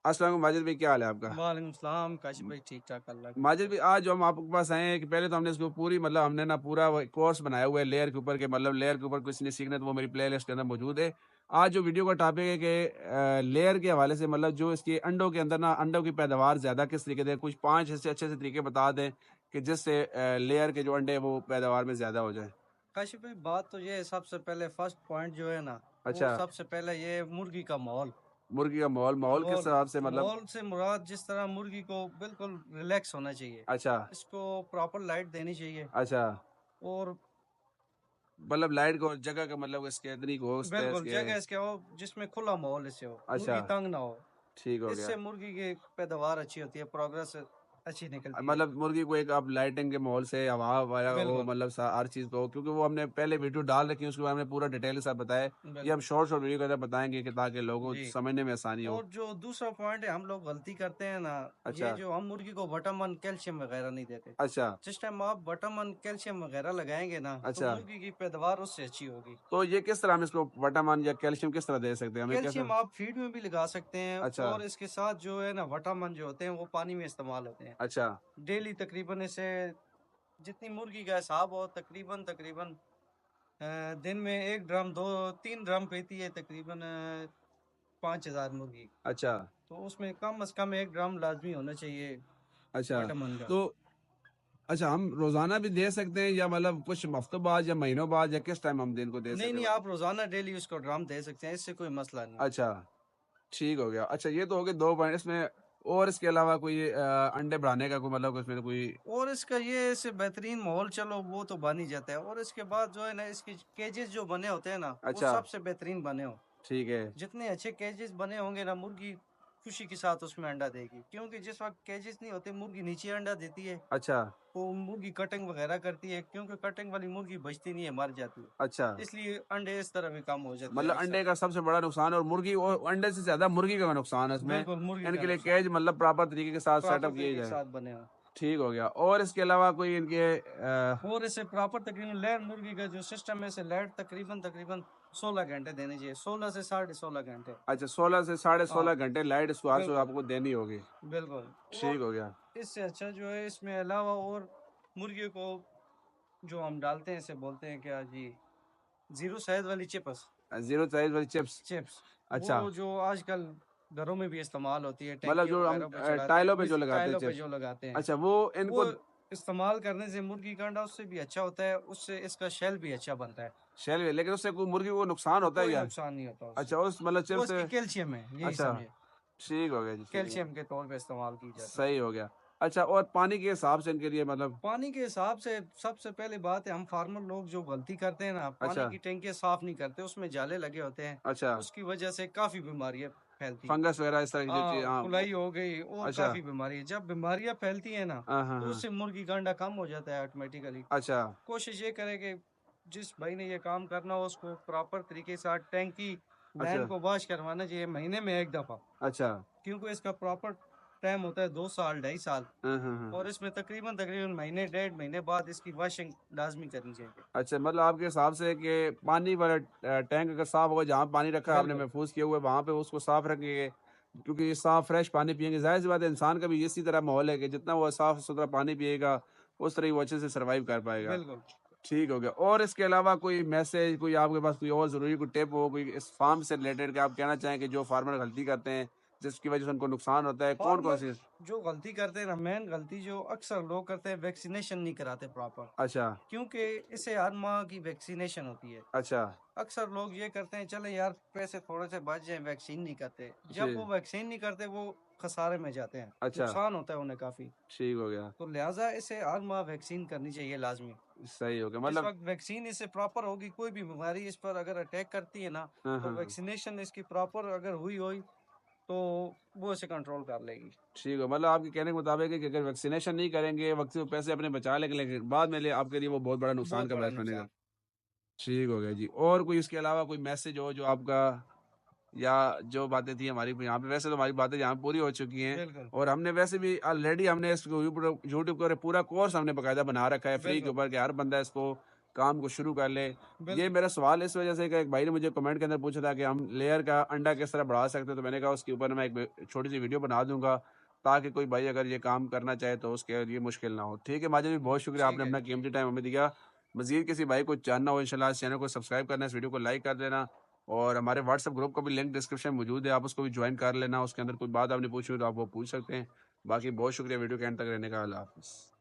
अस्सलाम वालेकुम माजिद भाई, क्या हाल है आपका? वालेकुम सलाम काशिफ भाई, ठीक ठाक अल्लाह का माजिद शुक्र भाई, है। आज जो हम आपके पास आए हैं कि पहले तो हमने इसको पूरी मतलब हमने ना पूरा कोर्स बनाया हुआ है लेयर के ऊपर के मतलब लेयर के ऊपर किसी ने सीखना है तो वो मेरी प्ले लिस्ट के अंदर मौजूद है। आज जो वीडियो का टॉपिक है कि लेयर के हवाले से मतलब जो इसके अंडों के अंदर ना अंडों की पैदावार ज़्यादा किस तरीके से, कुछ 5 ऐसे अच्छे से तरीके बता दें कि जिससे लेयर के जो अंडे हैं वो पैदावार में ज़्यादा हो जाए। काशिफ भाई, बात तो ये है, सबसे पहले फर्स्ट पॉइंट जो है ना, वो अच्छा, सबसे पहले ये मुर्गी का माहौल। मुर्गी का माहौल माहौल किस माहौल हिसाब से मतलब? माहौल से मुराद जिस तरह मुर्गी को बिल्कुल रिलैक्स होना चाहिए। अच्छा, इसको प्रॉपर लाइट देनी चाहिए। अच्छा, और मतलब लाइट को जगह का मतलब इसके इतनी को उस तरह बिल्कुल से। जगह इसके हो जिसमें खुला माहौल इससे हो, अच्छा, मुर्गी तंग ना हो। ठीक हो गया। इससे मुर्गी की पैदावार अच्छी होती है, प्रोग्रेस अच्छी निकलती है। मतलब मुर्गी को एक आप लाइटिंग के माहौल से हवा वगैरह हो बिल्कुल मतलब हर चीज़ को, क्योंकि वो हमने पहले वीडियो डाल रखी है उसके बारे में पूरा डिटेल के साथ बताया। ये हम बिल्कुल शॉर्ट शॉर्ट वीडियो के अंदर बताएंगे कि ताकि लोगों को जी। समझने में आसानी हो। और जो दूसरा पॉइंट है, हम लोग गलती करते हैं ना, अच्छा, ये जो हम मुर्गी को विटामिन कैल्शियम वगैरह नहीं देते। अच्छा, जिस टाइम आप विटामिन कैल्शियम वगैरह लगाएंगे ना, तो अच्छा। मुर्गी की पैदावार उससे अच्छी होगी। तो ये किस तरह हम इसको विटामिन या कैल्शियम किस तरह दे सकते हैं हमें कैसे? कैल्शियम आप फीड में भी लगा सकते हैं, अच्छा, और इसके साथ जो है ना, विटामिन जो होते हैं वो पानी में इस्तेमाल होते हैं। अच्छा, डेली तकरीबन इसे जितनी मुर्गी का हिसाब हो, तकरीबन तकरीबन दिन में 1 ड्रम 2-3 ड्रम पीती है, तकरीबन 5,000 मुर्गी। अच्छा, तो उसमें कम से कम 1 ड्रम लाजमी होना चाहिए अच्छा। विटामिन का। तो अच्छा, हम रोजाना भी दे सकते हैं या मतलब कुछ हफ्तों बाद या महीनों बाद या किस टाइम हम दिन को दे नहीं, सकते नहीं, हैं? आप रोज़ाना डेली उसको ड्रम दे सकते हैं, इससे कोई मसला नहीं है। अच्छा, ठीक हो गया। अच्छा, ये तो हो गए 2 पॉइंट इसमें। और इसके अलावा कोई अंडे बढ़ाने का कोई मतलब इसमें कोई? और इसका ये इससे बेहतरीन माहौल, चलो वो तो बन ही जाता है, और इसके बाद जो है ना, इसके केजेस जो बने होते हैं ना, वो अच्छा, सबसे बेहतरीन बने हो। ठीक है। जितने अच्छे केजेस बने होंगे ना, मुर्गी खुशी के साथ उसमें अंडा देगी, क्योंकि जिस वक़्त केजेस नहीं होते, मुर्गी नीचे अंडा देती है। अच्छा, वो मुर्गी कटिंग वगैरह करती है, क्योंकि कटिंग वाली मुर्गी बचती नहीं है, मर जाती है। अच्छा। इसलिए अंडे इस तरह भी कम हो जाते हैं मतलब अक्सर। अंडे का सबसे बड़ा नुकसान और मुर्गी और अंडे से ज़्यादा मुर्गी का नुकसान है इसमें। बिल्कुल, मुर्गी का इनके लिए नुकसान। केज मतलब प्रॉपर तरीके के साथ प्रॉपर सेटअप किए तरीके के जाए। साथ बने हो। ठीक हो गया। और इसके अलावा कोई इनके और इसे प्रॉपर तकरीबन लेयर मुर्गी का जो सिस्टम है, इसे लेयर तकरीबन तकरीबन 16 घंटे देने चाहिए, 16 से 16.5 घंटे। अच्छा, 16 से साढ़े हाँ, 16 घंटे लाइट इसको हर सुबह बिल्कुल, आपको देनी होगी। बिल्कुल। ठीक और हो गया। इससे अच्छा जो है, इसमें अलावा और मुर्गियों को जो हम डालते हैं, इसे बोलते हैं क्या जी, ज़ीरो शहद वाली चिप्स। ज़ीरो साइज़ वाली चिप्स। चिप्स, वो अच्छा, जो आजकल घरों में भी इस्तेमाल होती है, मतलब टैंकियों जो हम वगैरह पे चढ़ाते हैं, टाइलों पे जो लगाते हैं टाइलों पे चिप्स। जो लगाते हैं, अच्छा, वो वो इनको इस्तेमाल करने से मुर्गी का अंडा उससे भी अच्छा होता है, उससे इसका शेल भी अच्छा बनता है। शेल में, लेकिन उससे कोई मुर्गी को नुकसान होता है कोई क्या? नुकसान नहीं होता उससे। अच्छा, उस मतलब वो चिप्स से। इसकी कैल्शियम है, यही अच्छा, समझे। ठीक हो गया जी, ठीक है। कैल्शियम के तौर पे इस्तेमाल की जाती है। सही हो गया। अच्छा, और पानी के हिसाब से इनके लिए मतलब? पानी के हिसाब से सबसे पहली बात है, हम फार्मर लोग जो गलती करते हैं ना, पानी अच्छा, की टैंकियाँ साफ नहीं करते, उसमें जाले लगे होते हैं। अच्छा, उसकी वजह से काफ़ी बीमारियाँ फैलती हैं। फंगस वगैरह इस तरह की जो चीज़, हाँ, हाँ, कुलाई हो गई और अच्छा, काफ़ी बीमारी है। जब बीमारियाँ फैलती हैं ना, हाँ, हाँ, तो हाँ, उससे मुर्गी का अंडा कम हो जाता है ऑटोमेटिकली। अच्छा, कोशिश ये करें कि जिस भाई ने ये काम करना हो, उसको प्रॉपर तरीके के साथ टैंकी अच्छा, लाइन को वॉश करवाना चाहिए महीने में 1 दफ़ा। अच्छा, क्योंकि इसका प्रॉपर टाइम होता है 2 साल, 2.5 साल, हाँ, हाँ, हाँ। और इसमें तकरीबन तकरीबन महीने, 1.5 महीने बाद इसकी वॉशिंग लाज़मी करनी चाहिए। अच्छा, मतलब आपके हिसाब से कि पानी वाला टैंक अगर साफ़ होगा, जहाँ पानी रखा है आपने बिल्कुल, महफूज़ किया हुआ है, वहाँ पे उसको साफ़ रखेंगे, क्योंकि ये साफ़ फ्रेश पानी पिएँगे, ज़ाहिर-सी बात है इंसान का भी इसी तरह माहौल है कि जितना वो साफ़-सुथरा पानी पिएगा, उस तरह ही वो अच्छे से सर्वाइव कर पाएगा। बिल्कुल। ठीक हो गया। और इसके अलावा कोई मैसेज, कोई आपके पास कोई और ज़रूरी कोई टिप हो, कोई इस फार्म से रिलेटेड कि आप कहना चाहें कि जो फार्मर गलती करते हैं, जिसकी वज़ह से उनको नुकसान होता है, कौन-कौन फार्मर सी? जो गलती करते हैं ना, मेन गलती जो अक्सर लोग करते हैं, वैक्सीनेशन नहीं कराते प्रॉपर। अच्छा, क्योंकि इसे हर माह की वैक्सीनेशन होती है। अच्छा, अक्सर लोग ये करते हैं, चले यार पैसे थोड़े से बच जाएँ, वैक्सीन नहीं करते। जी, जब वो वैक्सीन नहीं करते, वो खसारे में जाते हैं, अच्छा, नुकसान होता है उन्हें काफ़ी। ठीक हो गया, तो लिहाज़ा इसे हर माह वैक्सीन करनी चाहिए लाज़मी। सही हो गया जिस मतलब। वक़्त वैक्सीन इससे प्रॉपर होगी, कोई भी बीमारी इस पर अगर अटैक करती है ना, हाँ, तो हाँ, हाँ। वैक्सीनेशन इसकी प्रॉपर अगर हुई, तो वो इसे कंट्रोल कर लेगी। ठीक है, मतलब आपके कहने के मुताबिक है कि अगर वैक्सीनेशन नहीं करेंगे, वक़्त से पैसे अपने बचा लेंगे, लेकिन बाद में आपके लिए वो बहुत बड़ा नुकसान बहुत का बड़ा बायस बनेगा। नुकसान। ठीक हो गया जी। और कोई इसके अलावा कोई मैसेज हो जो आपका, या जो बातें थी हमारी यहाँ पे, वैसे तो हमारी बातें यहाँ पूरी हो चुकी हैं, बिल्कुल, और हमने वैसे भी ऑलरेडी हमने इसको यूट्यूब यूट्यूब पर पूरा कोर्स हमने बाकायदा बना रखा है फ्री के बिल्कुल। ऊपर कि हर बंदा इसको काम को शुरू कर ले। ये बिल्कुल। मेरा सवाल इस वजह से कि एक भाई ने मुझे कमेंट के अंदर पूछा था कि हम लेयर का अंडा किस तरह बढ़ा सकते हैं, तो मैंने कहा उसके ऊपर मैं एक छोटी-सी वीडियो बना दूँगा, ताकि कोई भाई अगर ये काम करना चाहे तो उसके लिए मुश्किल ना हो। ठीक है माजिद भी, बहुत शुक्रिया, ठीक आपने है अपना जी। कीमती टाइम हमें दिया। मज़ीद किसी भाई को जानना हो इंशाल्लाह इस चैनल को सब्सक्राइब करना, इस वीडियो को लाइक कर देना, और हमारे व्हाट्सएप ग्रुप का भी लिंक डिस्क्रिप्शन में मौजूद है, आप उसको भी ज्वाइन कर लेना। उसके अंदर कोई बात आपने पूछी हो तो आप वो पूछ सकते हैं। बाकी बहुत शुक्रिया वीडियो के एंड तक रहने का। अल्लाह हाफ़िज़।